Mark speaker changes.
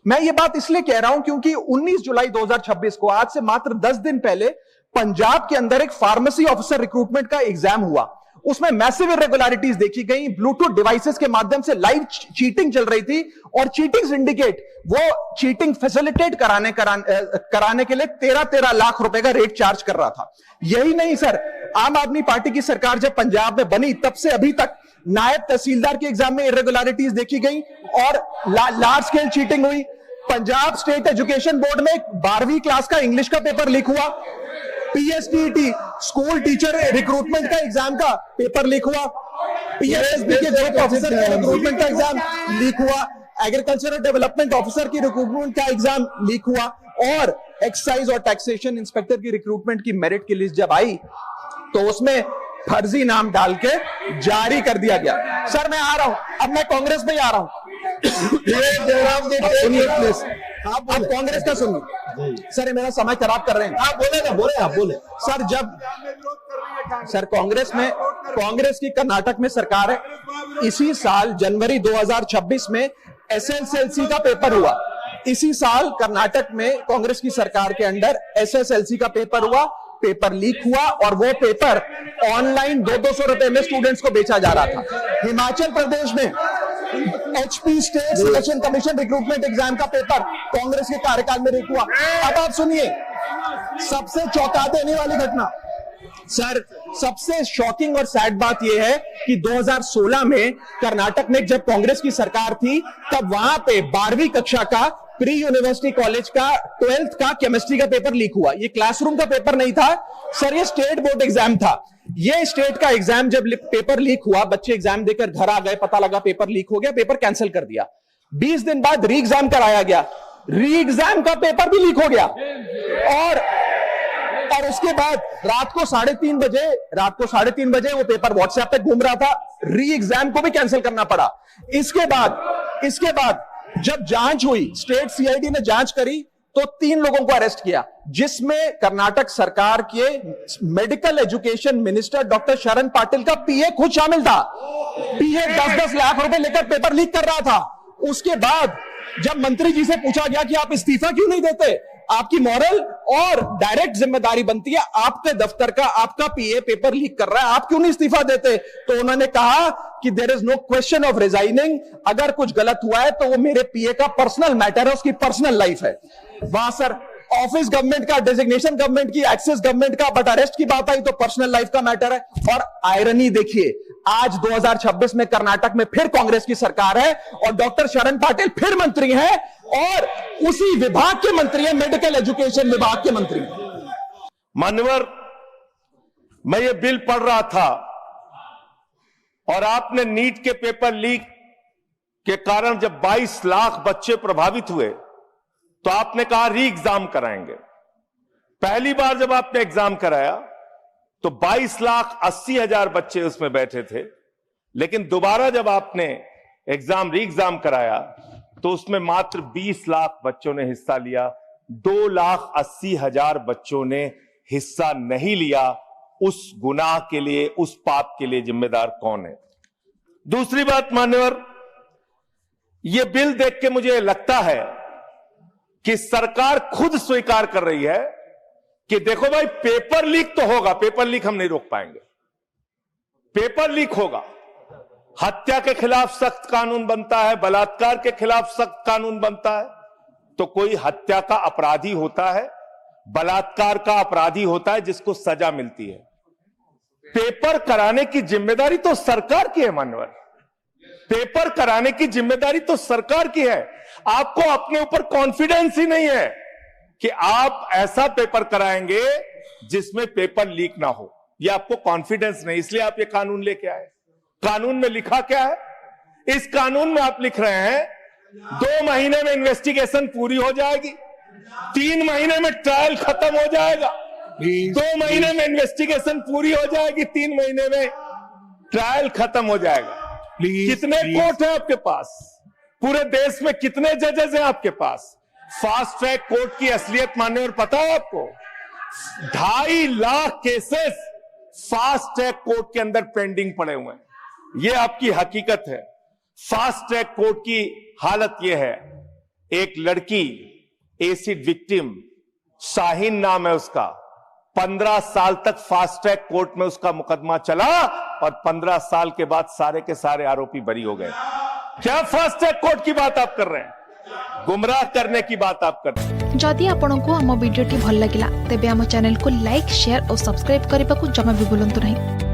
Speaker 1: मैं ये बात इसलिए कह रहा हूं क्योंकि 19 जुलाई 2026 को, आज से मात्र 10 दिन पहले, पंजाब के अंदर एक फार्मेसी ऑफिसर रिक्रूटमेंट का एग्जाम हुआ। उसमें मैसिव इरेगुलरिटीज देखी गई, ब्लूटूथ डिवाइसेस के माध्यम से लाइव चीटिंग चल रही थी और चीटिंग सिंडिकेट वो चीटिंग फैसिलिटेट कराने के लिए 13 लाख रुपए का रेट चार्ज कर रहा था। यही नहीं सर, आम आदमी पार्टी की सरकार जब पंजाब में बनी तब से अभी तक नायब तहसीलदार के एग्जाम में इरेगुलरिटीज देखी गई और लार्ज स्केल चीटिंग हुई। पंजाब स्टेट एजुकेशन बोर्ड में 12वीं क्लास का इंग्लिश का पेपर लीक हुआ, पीएसटीटी स्कूल टीचर रिक्रूटमेंट का एग्जाम का पेपर लीक हुआ, पीएसएसबी के ग्रुप ऑफिसर के रिक्रूटमेंट का एग्जाम लीक हुआ, एग्रीकल्चरल डेवलपमेंट ऑफिसर की रिक्रूटमेंट का एग्जाम लीक हुआ और एक्साइज और टैक्सेशन इंस्पेक्टर की रिक्रूटमेंट की मेरिट की लिस्ट जब आई तो उसमें फर्जी नाम डाल के जारी कर दिया गया। सर मैं आ रहा हूं, अब मैं कांग्रेस में आ रहा हूं। सुनिए प्लीज, आप कांग्रेस का सुनिए। सर मेरा समय खराब कर रहे हैं। आप बोले ना, बोले आप बोले। सर जब सर कांग्रेस की कर्नाटक में सरकार है, इसी साल जनवरी 2026 में एसएसएलसी का पेपर हुआ। इसी साल कर्नाटक में कांग्रेस की सरकार के अंडर एसएसएलसी का पेपर हुआ, पेपर लीक हुआ और वो पेपर ऑनलाइन 200 रुपए में स्टूडेंट्स को बेचा जा रहा था। हिमाचल प्रदेश में HP state selection commission recruitment exam का पेपर कांग्रेस के कार्यकाल में लीक हुआ। अब आप सुनिए सबसे चौंका देने वाली घटना, सर सबसे शॉकिंग और सैड बात यह है कि 2016 में कर्नाटक में जब कांग्रेस की सरकार थी तब वहां पे 12वीं कक्षा का प्री यूनिवर्सिटी कॉलेज का 12th का केमिस्ट्री का पेपर लीक हुआ। ये क्लासरूम का पेपर नहीं था सर, ये स्टेट बोर्ड एग्जाम था। ये स्टेट का एग्जाम जब पेपर लीक हुआ, बच्चे एग्जाम देकर घर आ गए, पता लगा पेपर लीक हो गया, पेपर कैंसिल कर दिया। 20 दिन बाद री एग्जाम कराया गया, री एग्जाम का पेपर भी लीक हो गया और उसके बाद रात को 3:30 बजे वो पेपर व्हाट्सएप पे घूम रहा था, री एग्जाम को भी कैंसिल करना पड़ा। इसके बाद जब जांच हुई, स्टेट सीआईडी ने जांच करी तो 3 लोगों को अरेस्ट किया, जिसमें कर्नाटक सरकार के मेडिकल एजुकेशन मिनिस्टर डॉक्टर शरण पाटिल का पीए खुद शामिल था। पीए 10-10 लाख रुपए लेकर पेपर लीक कर रहा था। उसके बाद जब मंत्री जी से पूछा गया कि आप इस्तीफा क्यों नहीं देते, आपकी मॉरल और डायरेक्ट जिम्मेदारी बनती है, आपके दफ्तर का आपका पीए पेपर लीक कर रहा है, आप क्यों नहीं इस्तीफा देते? तो उन्होंने कहा कि there is no question of resigning, अगर कुछ गलत हुआ है तो वो मेरे पीए का पर्सनल मैटर है, उसकी पर्सनल लाइफ है। वहां सर ऑफिस गवर्नमेंट का, डेजिग्नेशन गवर्नमेंट की, एक्सेस गवर्नमेंट का, बट अरेस्ट की बात आई तो पर्सनल लाइफ का मैटर है। और आयरनी देखिए, आज 2026 में कर्नाटक में फिर कांग्रेस की सरकार है और डॉक्टर शरण पाटिल फिर मंत्री हैं और उसी विभाग के मंत्री हैं, मेडिकल एजुकेशन विभाग के मंत्री।
Speaker 2: मान्यवर, मैं ये बिल पढ़ रहा था और आपने नीट के पेपर लीक के कारण जब 22 लाख बच्चे प्रभावित हुए तो आपने कहा री एग्जाम कराएंगे। पहली बार जब आपने एग्जाम कराया तो 22,80,000 बच्चे उसमें बैठे थे, लेकिन दोबारा जब आपने री एग्जाम कराया तो उसमें मात्र 20 लाख बच्चों ने हिस्सा लिया, 2,80,000 बच्चों ने हिस्सा नहीं लिया। उस गुनाह के लिए, उस पाप के लिए जिम्मेदार कौन है? दूसरी बात मान्यवर, यह बिल देख के मुझे लगता है कि सरकार खुद स्वीकार कर रही है कि देखो भाई, पेपर लीक तो होगा, पेपर लीक हम नहीं रोक पाएंगे, पेपर लीक होगा। हत्या के खिलाफ सख्त कानून बनता है, बलात्कार के खिलाफ सख्त कानून बनता है। तो कोई हत्या का अपराधी होता है, बलात्कार का अपराधी होता है जिसको सजा मिलती है। पेपर कराने की जिम्मेदारी तो सरकार की है मान्यवर, पेपर कराने की जिम्मेदारी तो सरकार की है। आपको अपने ऊपर कॉन्फिडेंस ही नहीं है कि आप ऐसा पेपर कराएंगे जिसमें पेपर लीक ना हो, यह आपको कॉन्फिडेंस नहीं, इसलिए आप ये कानून लेके आए। कानून में लिखा क्या है? इस कानून में आप लिख रहे हैं 2 महीने में इन्वेस्टिगेशन पूरी हो जाएगी, 3 महीने में ट्रायल खत्म हो जाएगा, 2 महीने में इन्वेस्टिगेशन पूरी हो जाएगी, 3 महीने में ट्रायल खत्म हो जाएगा। कितने कोर्ट हैं आपके पास? पूरे देश में कितने जजेस हैं आपके पास? फास्ट ट्रैक कोर्ट की असलियत मान्यवर पता है आपको? 2.5 lakh cases fast track court के अंदर पेंडिंग पड़े हुए हैं। यह आपकी हकीकत है। फास्ट ट्रैक कोर्ट की हालत यह है एक लड़की एसिड विक्टिम, शाहीन नाम है उसका, 15 साल तक फास्ट ट्रैक कोर्ट में उसका मुकदमा चला और 15 साल के बाद सारे के सारे आरोपी बरी हो गए। क्या फास्ट ट्रैक कोर्ट की बात आप कर रहे हैं? गुमराह करने की बात आप कर रहे हैं।
Speaker 3: जदि आपंक आम भिडी भल लगा तेब आम चैनल को लाइक शेयर और सब्सक्राइब करने को जमा भी भूलु नहीं।